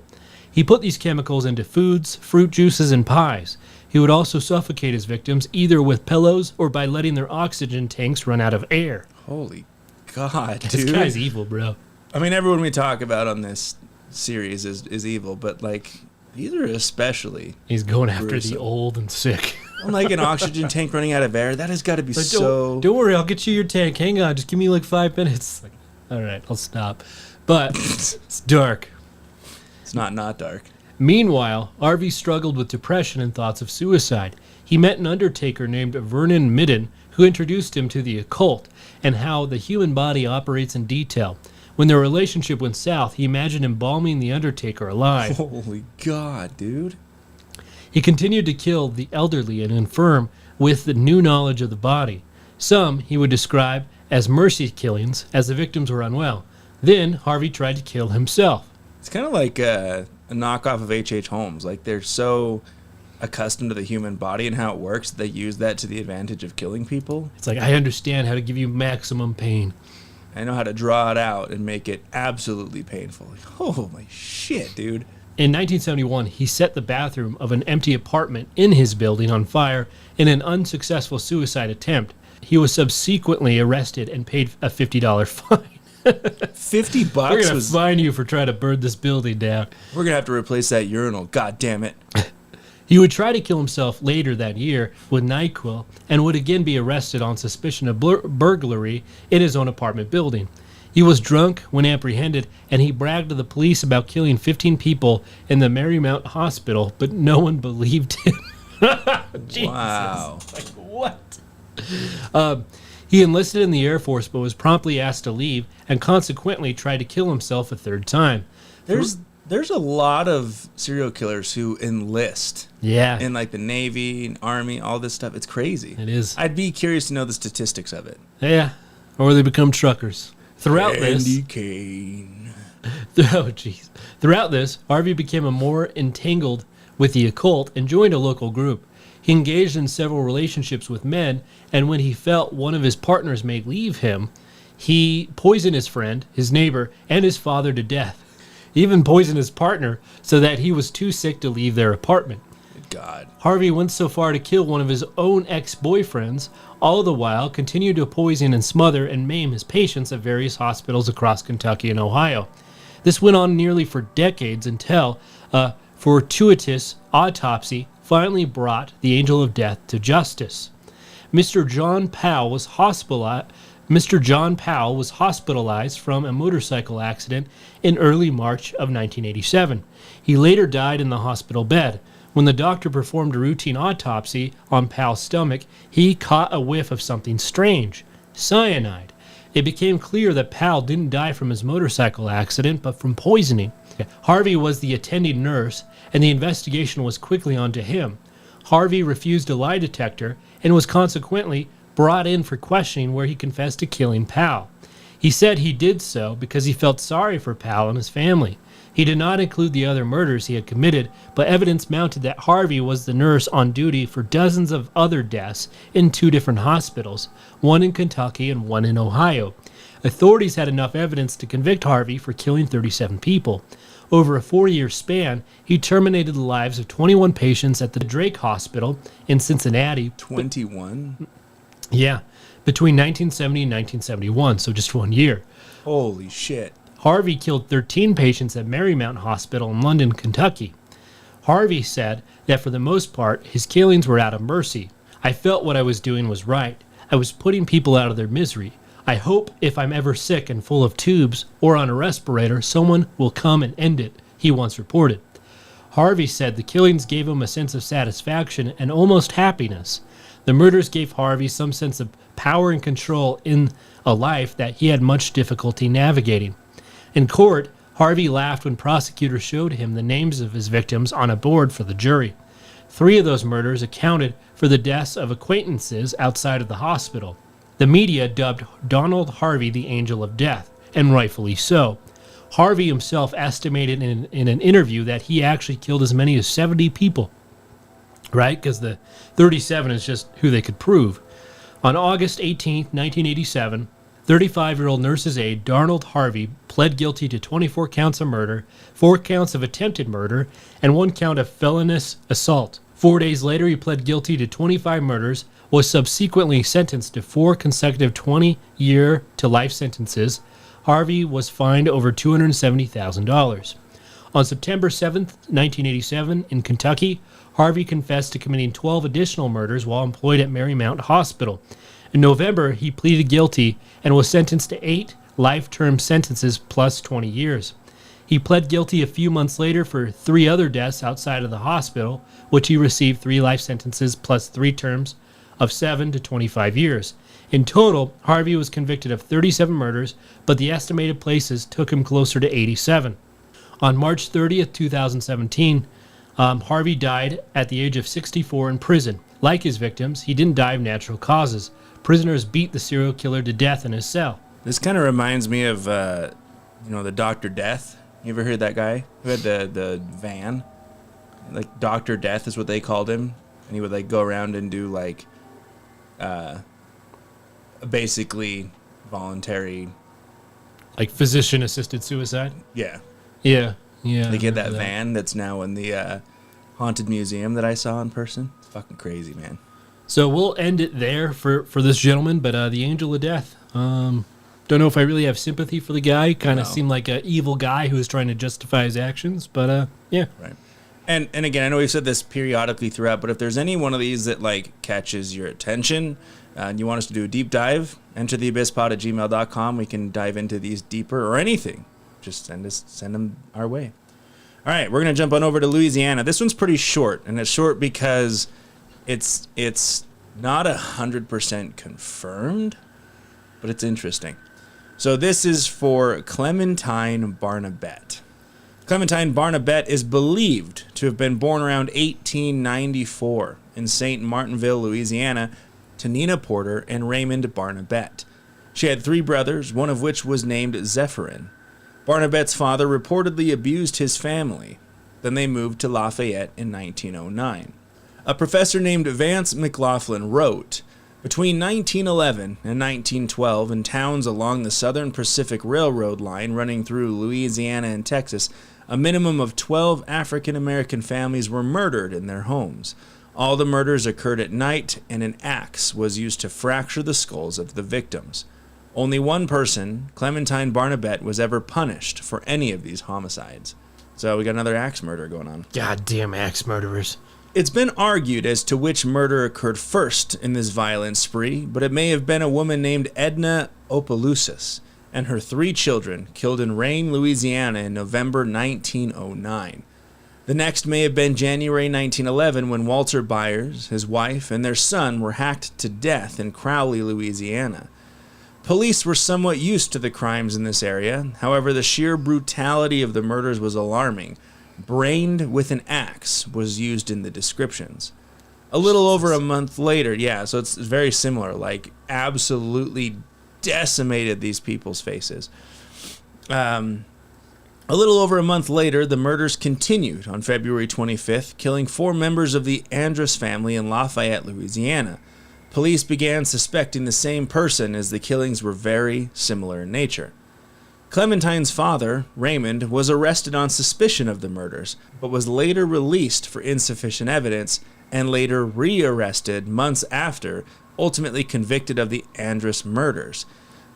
He put these chemicals into foods, fruit juices, and pies. He would also suffocate his victims either with pillows or by letting their oxygen tanks run out of air.
Holy God, dude.
This guy's evil, bro.
I mean, everyone we talk about on this series is evil, but, like, these are especially
He's going after
gruesome.
the old and sick.
Like an oxygen tank running out of air, that has got to be
Like,
so...
Don't worry, I'll get you your tank. Hang on, just give me like 5 minutes. Like, all right, I'll stop. But it's dark.
It's not dark.
Meanwhile, Harvey struggled with depression and thoughts of suicide. He met an undertaker named Vernon Midden, who introduced him to the occult and how the human body operates in detail. When their relationship went south, he imagined embalming the undertaker alive.
Holy God, dude.
He continued to kill the elderly and infirm with the new knowledge of the body. Some he would describe as mercy killings, as the victims were unwell. Then Harvey tried to kill himself.
It's kind of like a knockoff of H.H. Holmes. Like, they're so accustomed to the human body and how it works, they use that to the advantage of killing people.
It's like, I understand how to give you maximum pain.
I know how to draw it out and make it absolutely painful. Oh, my shit, dude.
In 1971, he set the bathroom of an empty apartment in his building on fire in an unsuccessful suicide attempt. He was subsequently arrested and paid a $50 fine.
$50
We're going to
was...
fine you for trying to burn this building down.
We're going to have to replace that urinal. God damn it.
He would try to kill himself later that year with NyQuil and would again be arrested on suspicion of burglary in his own apartment building. He was drunk when apprehended, and he bragged to the police about killing 15 people in the Marymount Hospital, but no one believed him. Jesus.
Wow.
Like, what? He enlisted in the Air Force, but was promptly asked to leave, and consequently tried to kill himself a third time.
There's a lot of serial killers who enlist.
Yeah.
In, like, the Navy and Army, all this stuff. It's crazy.
It is.
I'd be curious to know the statistics of it.
Yeah. Or they become truckers. Throughout
Andy Kane.
Throughout this, Harvey became more entangled with the occult and joined a local group. He engaged in several relationships with men, and when he felt one of his partners may leave him, he poisoned his friend, his neighbor, and his father to death. He even poisoned his partner so that he was too sick to leave their apartment.
God.
Harvey went so far to kill one of his own ex-boyfriends, all the while continued to poison and smother and maim his patients at various hospitals across Kentucky and Ohio. This went on nearly for decades until a fortuitous autopsy finally brought the angel of death to justice. Mr. John Powell was hospitalized from a motorcycle accident in early March of 1987. He later died in the hospital bed. When the doctor performed a routine autopsy on Powell's stomach, he caught a whiff of something strange, cyanide. It became clear that Powell didn't die from his motorcycle accident, but from poisoning. Harvey was the attending nurse, and the investigation was quickly onto him. Harvey refused a lie detector and was consequently brought in for questioning, where he confessed to killing Powell. He said he did so because he felt sorry for Powell and his family. He did not include the other murders he had committed, but evidence mounted that Harvey was the nurse on duty for dozens of other deaths in 2 different hospitals, one in Kentucky and one in Ohio. Authorities had enough evidence to convict Harvey for killing 37 people. Over a 4-year span, he terminated the lives of 21 patients at the Drake Hospital in Cincinnati.
21?
Yeah, between 1970 and 1971, so just 1 year.
Holy shit.
Harvey killed 13 patients at Marymount Hospital in London, Kentucky. Harvey said that for the most part, his killings were out of mercy. I felt what I was doing was right. I was putting people out of their misery. I hope if I'm ever sick and full of tubes or on a respirator, someone will come and end it, he once reported. Harvey said the killings gave him a sense of satisfaction and almost happiness. The murders gave Harvey some sense of power and control in a life that he had much difficulty navigating. In court, Harvey laughed when prosecutors showed him the names of his victims on a board for the jury. 3 of those murders accounted for the deaths of acquaintances outside of the hospital. The media dubbed Donald Harvey the Angel of Death, and rightfully so. Harvey himself estimated in an interview that he actually killed as many as 70 people, right? Because the 37 is just who they could prove. On August 18, 1987, 35-year-old nurse's aide Darnold Harvey pled guilty to 24 counts of murder, 4 counts of attempted murder, and 1 count of felonious assault. 4 days later, he pled guilty to 25 murders, was subsequently sentenced to 4 consecutive 20-year to life sentences. Harvey was fined over $270,000. On September 7, 1987, in Kentucky, Harvey confessed to committing 12 additional murders while employed at Marymount Hospital. In November, he pleaded guilty and was sentenced to 8 life-term sentences plus 20 years. He pled guilty a few months later for 3 other deaths outside of the hospital, which he received 3 life sentences plus 3 terms of 7 to 25 years. In total, Harvey was convicted of 37 murders, but the estimated places took him closer to 87. On March 30th, 2017, Harvey died at the age of 64 in prison. Like his victims, he didn't die of natural causes. Prisoners beat the serial killer to death in his cell.
This kind of reminds me of, the Dr. Death. You ever heard that guy who had the van? Like, Dr. Death is what they called him. And he would, like, go around and do, like, basically voluntary...
Like physician-assisted suicide?
Yeah.
Yeah. Yeah.
They get that van that's now in the haunted museum that I saw in person. It's fucking crazy, man.
So we'll end it there for this gentleman, but the Angel of Death. Don't know if I really have sympathy for the guy. Kind of seemed like an evil guy who was trying to justify his actions, but yeah.
Right. And again, I know we've said this periodically throughout, but if there's any one of these that like catches your attention and you want us to do a deep dive, entertheabysspod@gmail.com. We can dive into these deeper or anything. Just send them our way. All right, we're going to jump on over to Louisiana. This one's pretty short, and it's short because it's not 100% confirmed, but it's interesting. So this is for Clementine Barnabette. Clementine Barnabette is believed to have been born around 1894 in St. Martinville, Louisiana, to Nina Porter and Raymond Barnabette. She had 3 brothers, one of which was named Zephyrin. Barnabette's father reportedly abused his family. Then they moved to Lafayette in 1909. A professor named Vance McLaughlin wrote, "Between 1911 and 1912, in towns along the Southern Pacific Railroad line running through Louisiana and Texas, a minimum of 12 African American families were murdered in their homes. All the murders occurred at night, and an axe was used to fracture the skulls of the victims. Only one person, Clementine Barnabette, was ever punished for any of these homicides." So we got another axe murder going on.
Goddamn axe murderers.
It's been argued as to which murder occurred first in this violent spree, but it may have been a woman named Edna Opelousas and her 3 children killed in Rayne, Louisiana in November 1909. The next may have been January 1911 when Walter Byers, his wife, and their son were hacked to death in Crowley, Louisiana. Police were somewhat used to the crimes in this area. However, the sheer brutality of the murders was alarming. "Brained with an axe" was used in the descriptions. A little over a month later, so it's very similar, like absolutely decimated these people's faces. A little over a month later, the murders continued on February 25th, killing 4 members of the Andrus family in Lafayette, Louisiana. Police began suspecting the same person as the killings were very similar in nature. Clementine's father, Raymond, was arrested on suspicion of the murders, but was later released for insufficient evidence and later re-arrested months after, ultimately convicted of the Andrus murders.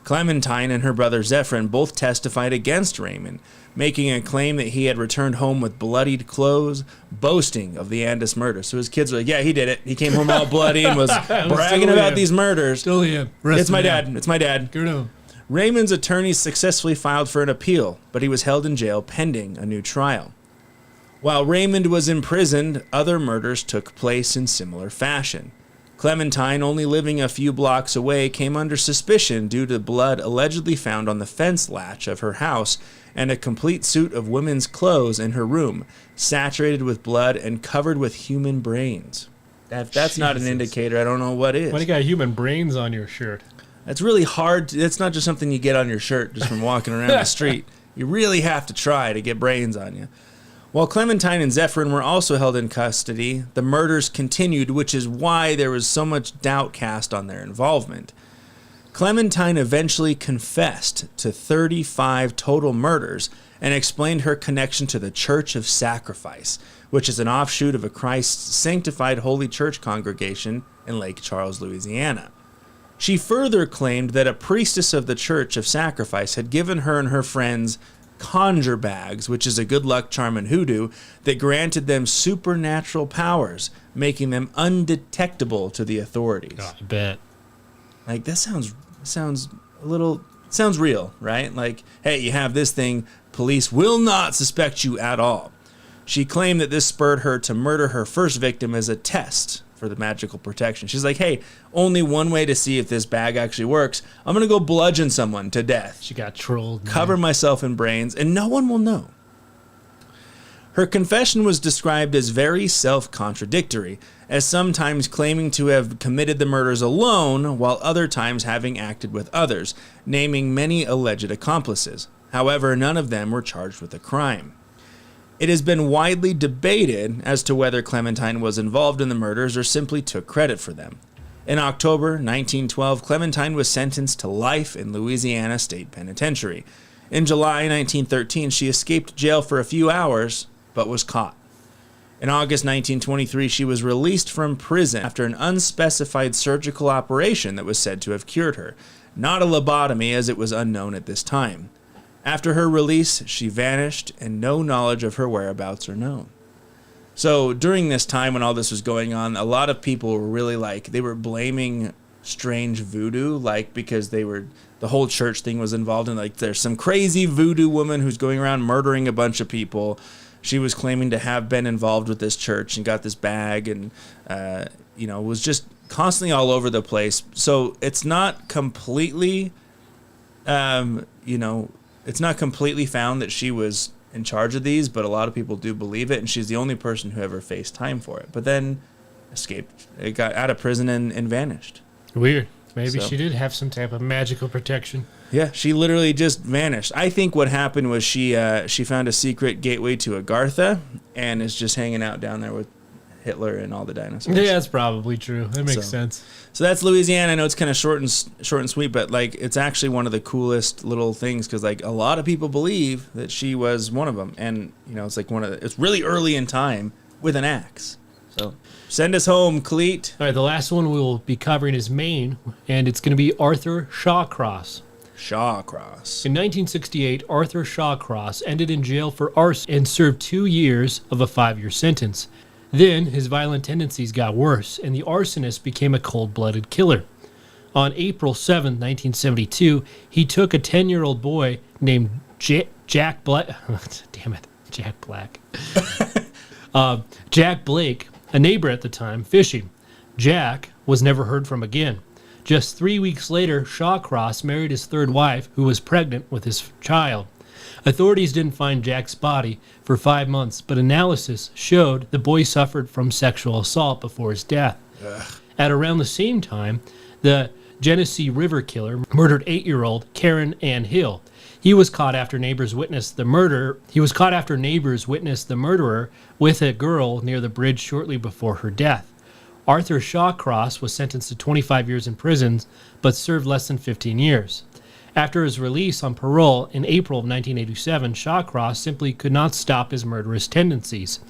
Clementine and her brother Zephyrin both testified against Raymond, making a claim that he had returned home with bloodied clothes, boasting of the Andrus murders. So his kids were like, "Yeah, he did it. He came home all bloody and was bragging about these murders.
Still him.
It's my dad. It's my dad."
Good on.
Raymond's attorneys successfully filed for an appeal, but he was held in jail pending a new trial. While Raymond was imprisoned, other murders took place in similar fashion. Clementine, only living a few blocks away, came under suspicion due to blood allegedly found on the fence latch of her house and a complete suit of women's clothes in her room, saturated with blood and covered with human brains. If that's not an indicator, I don't know what is.
Why do you got human brains on your shirt?
That's really hard. It's not just something you get on your shirt just from walking around the street. You really have to try to get brains on you. While Clementine and Zephyrin were also held in custody, the murders continued, which is why there was so much doubt cast on their involvement. Clementine eventually confessed to 35 total murders and explained her connection to the Church of Sacrifice, which is an offshoot of a Christ-sanctified Holy Church congregation in Lake Charles, Louisiana. She further claimed that a priestess of the Church of Sacrifice had given her and her friends conjure bags, which is a good luck charm in hoodoo, that granted them supernatural powers, making them undetectable to the authorities.
Oh, I bet.
Like, that sounds real, right? Like, hey, you have this thing, police will not suspect you at all. She claimed that this spurred her to murder her first victim as a test for the magical protection. She's like, hey, only one way to see if this bag actually works. I'm going to go bludgeon someone to death.
She got trolled.
Cover myself in brains, and no one will know. Her confession was described as very self-contradictory, as sometimes claiming to have committed the murders alone, while other times having acted with others, naming many alleged accomplices. However, none of them were charged with a crime. It has been widely debated as to whether Clementine was involved in the murders or simply took credit for them. In October 1912, Clementine was sentenced to life in Louisiana State Penitentiary. In July 1913, she escaped jail for a few hours, but was caught. In August 1923, she was released from prison after an unspecified surgical operation that was said to have cured her. Not a lobotomy, as it was unknown at this time. After her release, she vanished, and no knowledge of her whereabouts are known. So during this time when all this was going on, a lot of people were really they were blaming strange voodoo, because the whole church thing was involved in, there's some crazy voodoo woman who's going around murdering a bunch of people. She was claiming to have been involved with this church and got this bag and, was just constantly all over the place. So it's not completely, it's not completely found that she was in charge of these, but a lot of people do believe it, and she's the only person who ever faced time for it. But then escaped, got out of prison and vanished.
Weird. Maybe she did have some type of magical protection.
Yeah, she literally just vanished. I think what happened was she found a secret gateway to Agartha and is just hanging out down there with Hitler and all the dinosaurs.
Yeah, that's probably true. That makes sense.
So that's Louisiana. I know it's kind of short and sweet, but it's actually one of the coolest little things because a lot of people believe that she was one of them, and it's it's really early in time with an axe. So send us home, Cleet.
All right, the last one we will be covering is Maine, and it's going to be Arthur Shawcross.
Shawcross.
In 1968, Arthur Shawcross ended in jail for arson and served 2 years of a 5-year sentence. Then, his violent tendencies got worse, and the arsonist became a cold-blooded killer. On April 7, 1972, he took a 10-year-old boy named Jack Black. Damn it, Jack Black. Jack Blake, a neighbor at the time, fishing. Jack was never heard from again. Just 3 weeks later, Shawcross married his third wife, who was pregnant with his child. Authorities didn't find Jack's body for 5 months, but analysis showed the boy suffered from sexual assault before his death.
Ugh.
At around the same time, the Genesee River killer murdered 8-year-old Karen Ann Hill. He was caught after neighbors witnessed the murderer with a girl near the bridge shortly before her death. Arthur Shawcross was sentenced to 25 years in prison, but served less than 15 years. After his release on parole in April of 1987, Shawcross simply could not stop his murderous tendencies.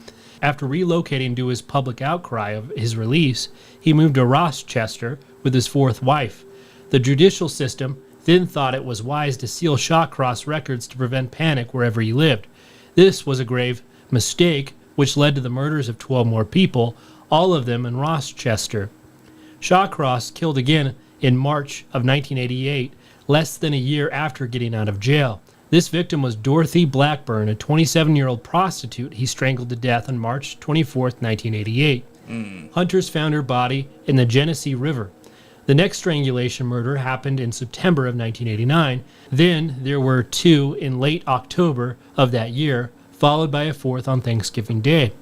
After relocating to his public outcry of his release, he moved to Rochester with his fourth wife. The judicial system then thought it was wise to seal Shawcross records to prevent panic wherever he lived. This was a grave mistake, which led to the murders of 12 more people, all of them in Rochester. Shawcross killed again in March of 1988, less than a year after getting out of jail. This victim was Dorothy Blackburn, a 27-year-old prostitute he strangled to death on March 24, 1988. Hunters found her body in the Genesee River. The next strangulation murder happened in September of 1989. Then there were 2 in late October of that year, followed by a 4th on Thanksgiving Day.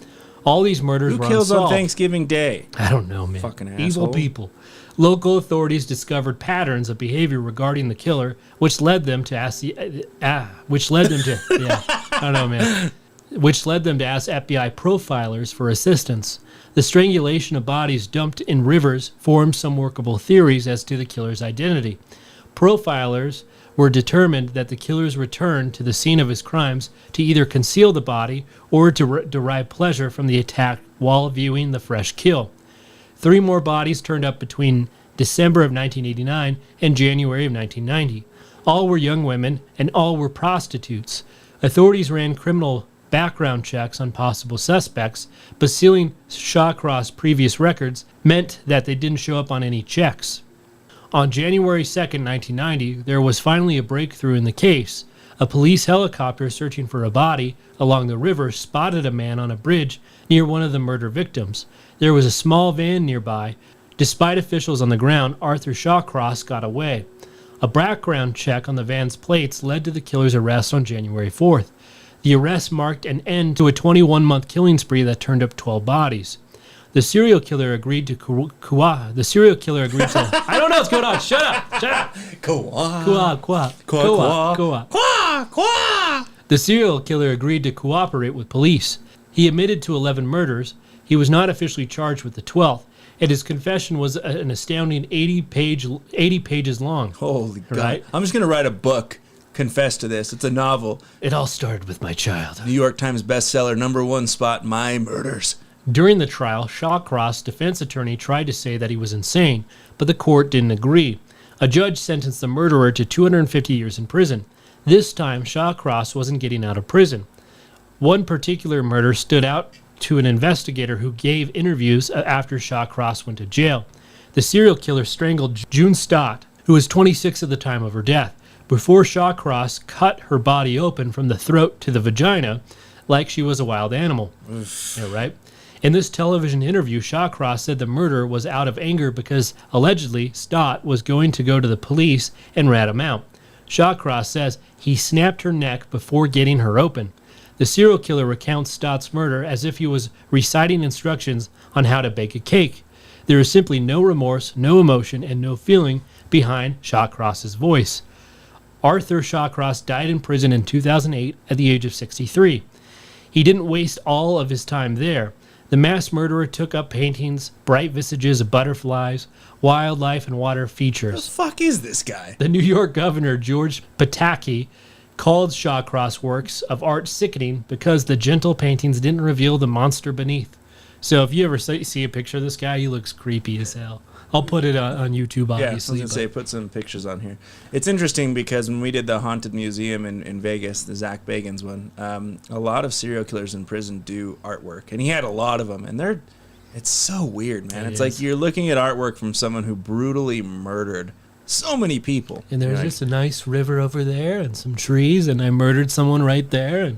All these murders were unsolved.
Who kills on Thanksgiving Day?
I don't know, man.
Fucking asshole.
Evil people. Local authorities discovered patterns of behavior regarding the killer, which led them to ask FBI profilers for assistance. The strangulation of bodies dumped in rivers formed some workable theories as to the killer's identity. Profilers were determined that the killer's return to the scene of his crimes to either conceal the body or to derive pleasure from the attack while viewing the fresh kill. 3 more bodies turned up between December of 1989 and January of 1990. All were young women, and all were prostitutes. Authorities ran criminal background checks on possible suspects, but sealing Shawcross's previous records meant that they didn't show up on any checks. On January 2nd, 1990, there was finally a breakthrough in the case. A police helicopter searching for a body along the river spotted a man on a bridge near one of the murder victims. There was a small van nearby. Despite officials on the ground, Arthur Shawcross got away. A background check on the van's plates led to the killer's arrest on January 4th. The arrest marked an end to a 21-month killing spree that turned up 12 bodies. The serial killer agreed to The serial killer agreed to... I don't know what's going on. Shut up. The serial killer agreed to cooperate with police. He admitted to 11 murders. He was not officially charged with the 12th, and his confession was an astounding 80 pages long.
Holy God.
Right?
I'm just going to write a book, confess to this. It's a novel.
It all started with my child.
New York Times bestseller, #1 spot, My Murders.
During the trial, Shawcross' defense attorney tried to say that he was insane, but the court didn't agree. A judge sentenced the murderer to 250 years in prison. This time, Shawcross wasn't getting out of prison. One particular murder stood out to an investigator who gave interviews after Shawcross went to jail. The serial killer strangled June Stott, who was 26 at the time of her death, before Shawcross cut her body open from the throat to the vagina like she was a wild animal. Yeah, right? In this television interview, Shawcross said the murder was out of anger because, allegedly, Stott was going to go to the police and rat him out. Shawcross says he snapped her neck before getting her open. The serial killer recounts Stott's murder as if he was reciting instructions on how to bake a cake. There is simply no remorse, no emotion, and no feeling behind Shawcross's voice. Arthur Shawcross died in prison in 2008 at the age of 63. He didn't waste all of his time there. The mass murderer took up paintings, bright visages of butterflies, wildlife, and water features.
The fuck is this guy?
The New York governor, George Pataki, called Shawcross works of art sickening because the gentle paintings didn't reveal the monster beneath. So if you ever see a picture of this guy, he looks creepy as hell. I'll put it on YouTube, obviously.
Yeah, I was going to say, put some pictures on here. It's interesting because when we did the Haunted Museum in Vegas, the Zach Bagans one, a lot of serial killers in prison do artwork. And he had a lot of them. And it's so weird, man. It's like you're looking at artwork from someone who brutally murdered so many people.
And there's just a nice river over there and some trees, and I murdered someone right there.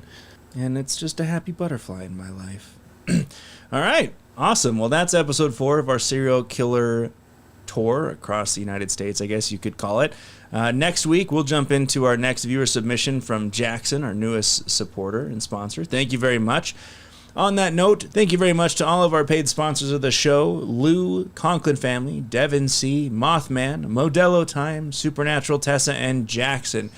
And it's just a happy butterfly in my life. All right. Awesome. Well, that's episode 4 of our serial killer tour across the United States, I guess you could call it. Next week, we'll jump into our next viewer submission from Jackson, our newest supporter and sponsor. Thank you very much. On that note, thank you very much to all of our paid sponsors of the show: Lou, Conklin Family, Devin C., Mothman, Modelo Time, Supernatural Tessa, and Jackson.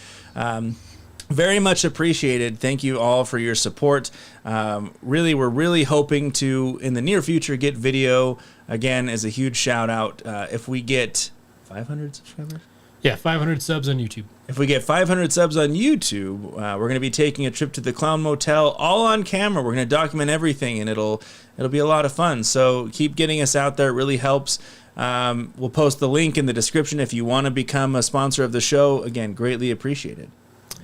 Very much appreciated. Thank you all for your support. We're really hoping to, in the near future, get video. Again, as a huge shout out, if we get 500 subscribers?
Yeah, 500 subs on YouTube.
If we get 500 subs on YouTube, we're going to be taking a trip to the Clown Motel, all on camera. We're going to document everything, and it'll be a lot of fun. So keep getting us out there. It really helps. We'll post the link in the description if you want to become a sponsor of the show. Again, greatly appreciated.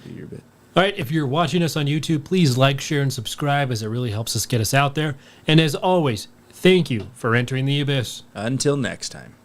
Do your bit.
All right, if you're watching us on YouTube, please like, share, and subscribe, as it really helps us get us out there. And as always, thank you for entering the abyss.
Until next time.